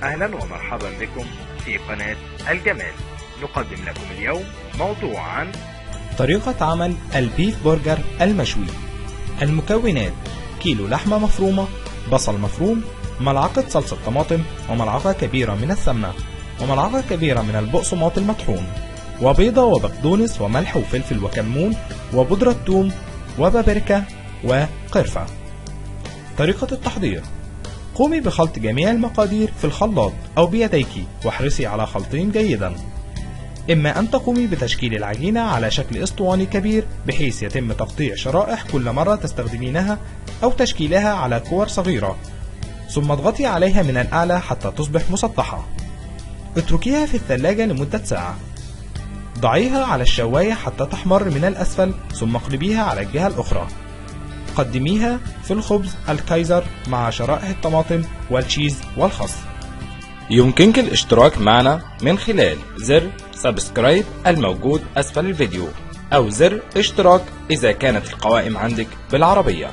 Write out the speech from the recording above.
أهلا ومرحبا بكم في قناة الجمال. نقدم لكم اليوم موضوع عن طريقة عمل البيف برجر المشوي. المكونات: كيلو لحمة مفرومة، بصل مفروم، ملعقة صلصة طماطم، وملعقة كبيرة من السمنة، وملعقة كبيرة من البقسماط المطحون، وبيضة وبقدونس وملح وفلفل وكمون وبودرة ثوم وبابريكا وقرفة. طريقة التحضير: قومي بخلط جميع المقادير في الخلاط أو بيديك، واحرصي على خلطهم جيدا. إما أن تقومي بتشكيل العجينة على شكل اسطواني كبير بحيث يتم تقطيع شرائح كل مرة تستخدمينها، أو تشكيلها على كور صغيرة ثم اضغطي عليها من الأعلى حتى تصبح مسطحة. اتركيها في الثلاجة لمدة ساعة. ضعيها على الشواية حتى تحمر من الأسفل ثم اقلبيها على الجهة الأخرى. قدميها في الخبز الكايزر مع شرائح الطماطم والتشيز والخس. يمكنك الاشتراك معنا من خلال زر سبسكرايب الموجود أسفل الفيديو، أو زر اشتراك إذا كانت القوائم عندك بالعربية.